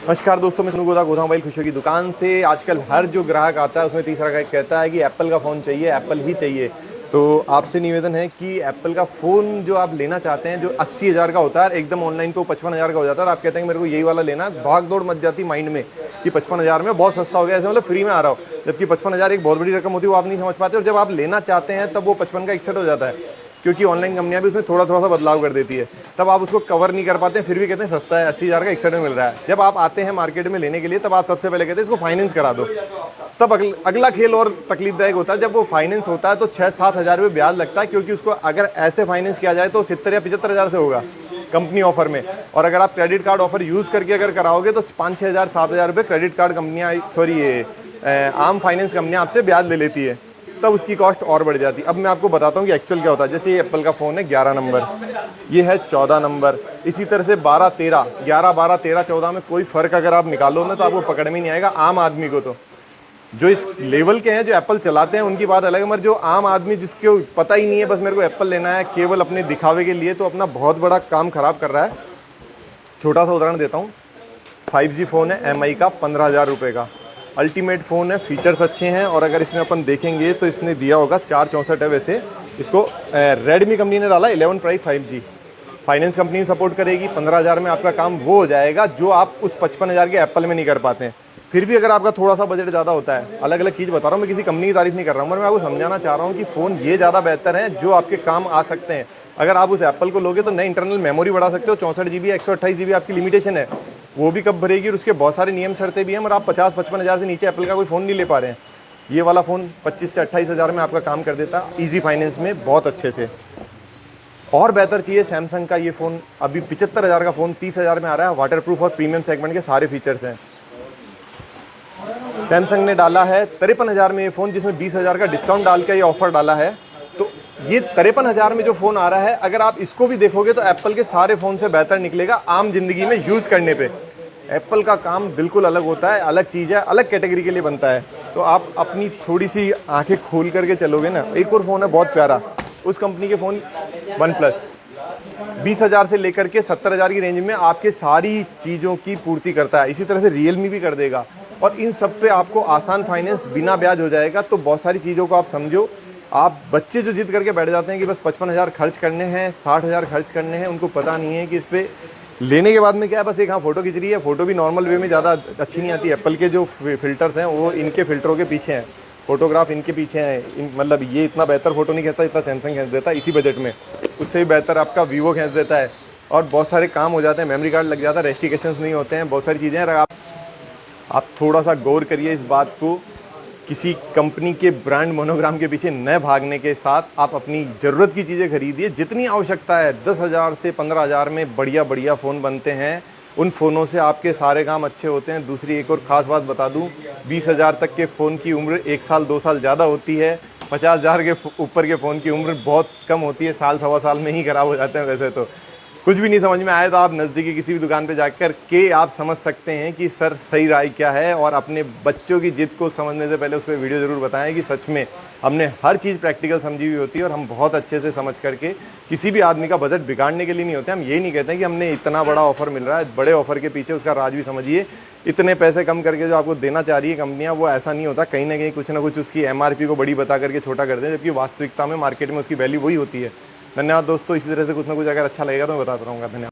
नमस्कार दोस्तों, मैं सुनु गोदा गोधा मोबाइल खुशियों की दुकान से। आजकल हर जो ग्राहक आता है उसमें तीसरा ग्राहक कहता है कि एप्पल का फ़ोन चाहिए, एप्पल ही चाहिए। तो आपसे निवेदन है कि एप्पल का फ़ोन जो आप लेना चाहते हैं, जो 80,000 का होता है, एकदम ऑनलाइन पे वो 55,000 का हो जाता है। आप कहते हैं कि मेरे को यही वाला लेना, भाग दौड़ मच जाती माइंड में कि 55,000 में बहुत सस्ता हो गया, ऐसे मतलब फ्री में आ रहा हो, जबकि 55,000 एक बहुत बड़ी रकम होती है, वो आप नहीं समझ पाते। और जब आप लेना चाहते हैं तब वो 55 का 61 हो जाता है, क्योंकि ऑनलाइन कंपनियां भी उसमें थोड़ा थोड़ा सा बदलाव कर देती है। तब आप उसको कवर नहीं कर पाते हैं, फिर भी कहते हैं सस्ता है, 80,000 का 61 में मिल रहा है। जब आप आते हैं मार्केट में लेने के लिए तब आप सबसे पहले कहते हैं इसको फाइनेंस करा दो। तब अगला खेल और तकलीफदायक होता है। जब वो फाइनेंस होता है तो 6-7 हज़ार रुपये ब्याज लगता है, क्योंकि उसको अगर ऐसे फाइनेंस किया जाए तो 70 या 75,000 से होगा कंपनी ऑफर में। और अगर आप क्रेडिट कार्ड ऑफर यूज़ करके अगर कराओगे तो 5-6 हज़ार 7,000 रुपये क्रेडिट कार्ड कंपनियाँ, सॉरी ये आम फाइनेंस कंपनियाँ आपसे ब्याज ले लेती है, तब उसकी कॉस्ट और बढ़ जाती है। अब मैं आपको बताता हूँ कि एक्चुअल क्या होता है। जैसे ये एप्पल का फ़ोन है 11 नंबर, ये है 14 नंबर, इसी तरह से 12, 13, 11, 12, 13, 14 में कोई फ़र्क अगर आप निकालो ना तो आपको पकड़ में नहीं आएगा आम आदमी को। तो जो इस लेवल के हैं, जो एप्पल चलाते हैं, उनकी बात अलग है, मगर जो आम आदमी जिसको पता ही नहीं है, बस मेरे को एप्पल लेना है केवल अपने दिखावे के लिए, तो अपना बहुत बड़ा काम ख़राब कर रहा है। छोटा सा उदाहरण देता हूँ। 5G फ़ोन है MI का 15,000 रुपये का, अल्टीमेट फ़ोन है, फीचर्स अच्छे हैं। और अगर इसमें अपन देखेंगे तो इसने दिया होगा 464 है। वैसे इसको रेडमी कंपनी ने डाला 11 price 5G। Finance company support करेगी। 15,000 में आपका काम वो हो जाएगा जो आप उस 55,000 के एप्पल में नहीं कर पाते हैं। फिर भी अगर आपका थोड़ा सा बजट ज़्यादा होता है, अलग अलग चीज़ बता रहा हूँ, मैं किसी कंपनी की तारीफ नहीं कर रहा हूँ, मगर मैं आपको समझाना चाह रहा हूँ कि फ़ोन ये ज़्यादा बेहतर है जो आपके काम आ सकते हैं। अगर आप उस एप्पल को लोगे तो नए इंटरनल मेमोरी बढ़ा सकते हो, 64 GB, 128 GB आपकी लिमिटेशन है, वो भी कब भरेगी। और उसके बहुत सारे नियम शर्तें भी हैं, मगर आप 50-55 हज़ार से नीचे एप्पल का कोई फ़ोन नहीं ले पा रहे हैं। ये वाला फ़ोन 25 से 28 हज़ार में आपका काम कर देता, ईजी फाइनेंस में बहुत अच्छे से। और बेहतर चाहिए सैमसंग का ये फ़ोन अभी 75,000 का फ़ोन 30,000 में आ रहा है। वाटर प्रूफ और प्रीमियम सेगमेंट के सारे फीचर्स हैं। सैमसंग ने डाला है 53,000 में ये फ़ोन, जिसमें 20,000 का डिस्काउंट डाल के ये ऑफ़र डाला है। तो ये 53,000 में जो फ़ोन आ रहा है, अगर आप इसको भी देखोगे तो एप्पल के सारे फ़ोन से बेहतर निकलेगा आम जिंदगी में यूज़ करने पे। एप्पल का काम बिल्कुल अलग होता है, अलग चीज़ है, अलग कैटेगरी के लिए बनता है। तो आप अपनी थोड़ी सी आंखें खोल करके चलोगे ना। एक और फ़ोन है बहुत प्यारा, उस कंपनी के फ़ोन OnePlus, 20,000 से लेकर के 70,000 की रेंज में आपके सारी चीज़ों की पूर्ति करता है। इसी तरह से Realme भी कर देगा। और इन सब पे आपको आसान फाइनेंस बिना ब्याज हो जाएगा। तो बहुत सारी चीज़ों को आप समझो। आप बच्चे जो जिद करके बैठ जाते हैं कि बस 55,000 खर्च करने हैं, 60,000 खर्च करने हैं, उनको पता नहीं है कि इस पर लेने के बाद में क्या है, बस एक हाँ फ़ोटो खिंच रही है। फ़ोटो भी नॉर्मल वे में ज़्यादा अच्छी नहीं आती। एप्पल के जो फ़िल्टर्स हैं वो इनके फ़िल्टरों के पीछे हैं, फ़ोटोग्राफ इनके पीछे हैं। मतलब ये इतना बेहतर फ़ोटो नहीं खींचता जितना सैमसंग खींच देता है इसी बजट में। उससे भी बेहतर आपका वीवो खींच देता है। और बहुत सारे काम हो जाते हैं, मेमोरी कार्ड लग जाता है, रेस्ट्रिक्शंस नहीं होते हैं, बहुत सारी चीज़ें। अगर आप थोड़ा सा गौर करिए इस बात को, किसी कंपनी के ब्रांड मोनोग्राम के पीछे न भागने के साथ आप अपनी ज़रूरत की चीज़ें खरीदिए, जितनी आवश्यकता है। 10,000 से 15,000 में बढ़िया बढ़िया फ़ोन बनते हैं। उन फ़ोनों से आपके सारे काम अच्छे होते हैं। दूसरी एक और ख़ास बात बता दूं, 20,000 तक के फ़ोन की उम्र 1 साल 2 साल ज़्यादा होती है। 50,000 के ऊपर के फ़ोन की उम्र बहुत कम होती है, साल सवा साल में ही ख़राब हो जाते हैं। वैसे तो कुछ भी नहीं समझ में आए तो आप नज़दीकी किसी भी दुकान पे जाकर के आप समझ सकते हैं कि सर सही राय क्या है। और अपने बच्चों की जिद को समझने से पहले उस पर वीडियो ज़रूर बताएं कि सच में हमने हर चीज़ प्रैक्टिकल समझी हुई होती है। और हम बहुत अच्छे से समझ करके, किसी भी आदमी का बजट बिगाड़ने के लिए नहीं होते। हम ये नहीं कहते कि हमने इतना बड़ा ऑफ़र मिल रहा है, बड़े ऑफ़र के पीछे उसका राज भी समझिए। इतने पैसे कम करके जो आपको देना चाह रही है कंपनियाँ, वो ऐसा नहीं होता। कहीं ना कहीं कुछ ना कुछ उसकी MRP को बड़ी बता करके छोटा कर दें, जबकि वास्तविकता में मार्केट में उसकी वैल्यू वही होती है। धन्यवाद दोस्तों। इसी तरह से कुछ ना कुछ अगर अच्छा लगेगा तो मैं बताता रहूँगा। धन्यवाद।